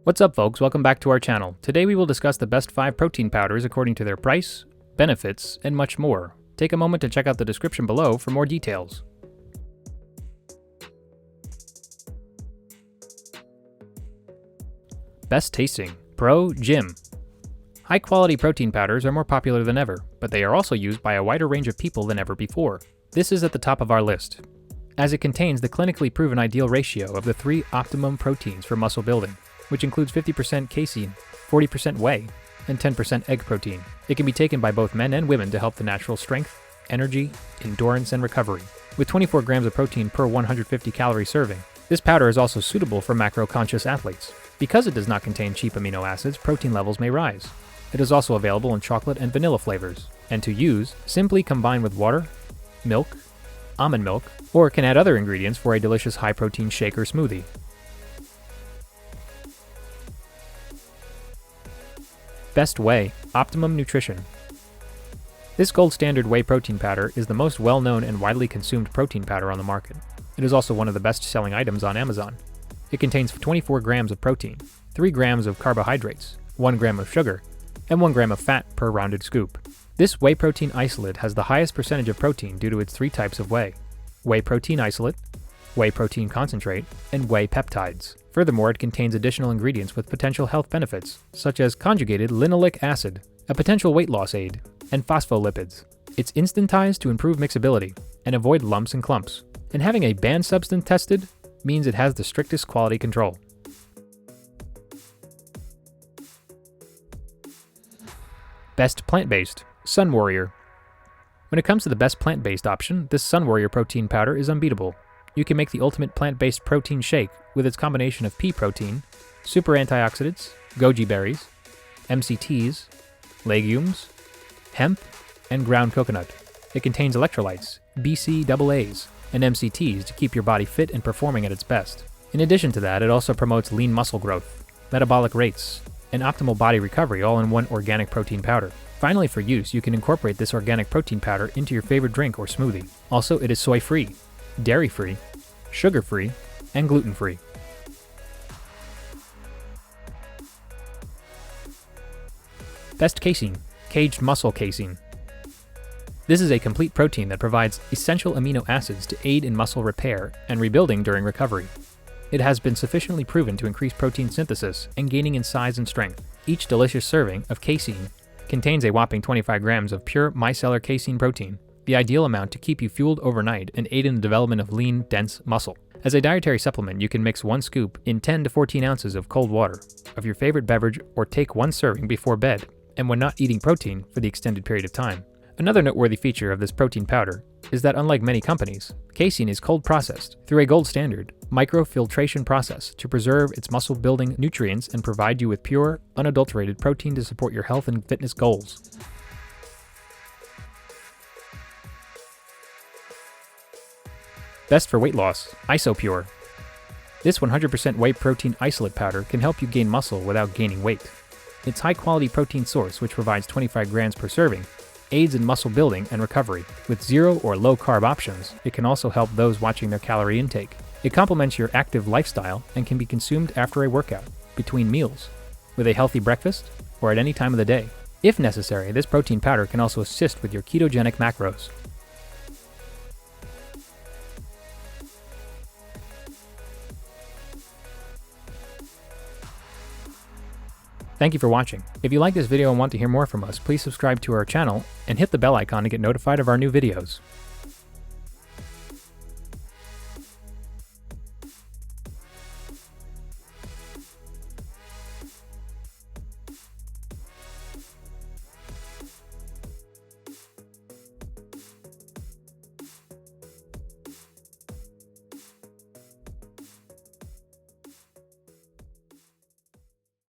What's up folks, welcome back to our channel. Today we will discuss the best 5 protein powders according to their price, benefits, and much more. Take a moment to check out the description below for more details. Best tasting, Pro JYM. High quality protein powders are more popular than ever, but they are also used by a wider range of people than ever before. This is at the top of our list, as it contains the clinically proven ideal ratio of the 3 optimum proteins for muscle building, which includes 50% casein, 40% whey, and 10% egg protein. It can be taken by both men and women to help the natural strength, energy, endurance, and recovery. With 24 grams of protein per 150 calorie serving, this powder is also suitable for macro-conscious athletes. Because it does not contain cheap amino acids, protein levels may rise. It is also available in chocolate and vanilla flavors, and to use, simply combine with water, milk, almond milk, or can add other ingredients for a delicious high-protein shake or smoothie. Best Whey, Optimum Nutrition. This gold standard whey protein powder is the most well-known and widely consumed protein powder on the market. It is also one of the best-selling items on Amazon. It contains 24 grams of protein, 3 grams of carbohydrates, 1 gram of sugar, and 1 gram of fat per rounded scoop. This whey protein isolate has the highest percentage of protein due to its 3 types of whey: whey protein isolate, whey protein concentrate, and whey peptides. Furthermore, it contains additional ingredients with potential health benefits, such as conjugated linoleic acid, a potential weight loss aid, and phospholipids. It's instantized to improve mixability and avoid lumps and clumps, and having a banned substance tested means it has the strictest quality control. Best plant-based, Sunwarrior. When it comes to the best plant-based option, this Sunwarrior protein powder is unbeatable. You can make the ultimate plant-based protein shake with its combination of pea protein, super antioxidants, goji berries, MCTs, legumes, hemp, and ground coconut. It contains electrolytes, BCAAs, and MCTs to keep your body fit and performing at its best. In addition to that, it also promotes lean muscle growth, metabolic rates, and optimal body recovery all in one organic protein powder. Finally, for use, you can incorporate this organic protein powder into your favorite drink or smoothie. Also, it is soy-free, dairy-free, sugar-free, and gluten-free. Best Casein, Caged Muscle Casein. This is a complete protein that provides essential amino acids to aid in muscle repair and rebuilding during recovery. It has been sufficiently proven to increase protein synthesis and gaining in size and strength. Each delicious serving of casein contains a whopping 25 grams of pure micellar casein protein, the ideal amount to keep you fueled overnight and aid in the development of lean, dense muscle. As a dietary supplement, you can mix 1 scoop in 10 to 14 ounces of cold water of your favorite beverage, or take 1 serving before bed and when not eating protein for the extended period of time. Another noteworthy feature of this protein powder is that, unlike many companies, casein is cold processed through a gold standard microfiltration process to preserve its muscle building nutrients and provide you with pure, unadulterated protein to support your health and fitness goals. Best for weight loss, Isopure. This 100% whey protein isolate powder can help you gain muscle without gaining weight. Its high-quality protein source, which provides 25 grams per serving, aids in muscle building and recovery. With 0 or low-carb options, it can also help those watching their calorie intake. It complements your active lifestyle and can be consumed after a workout, between meals, with a healthy breakfast, or at any time of the day. If necessary, this protein powder can also assist with your ketogenic macros. Thank you for watching. If you like this video and want to hear more from us, please subscribe to our channel and hit the bell icon to get notified of our new videos.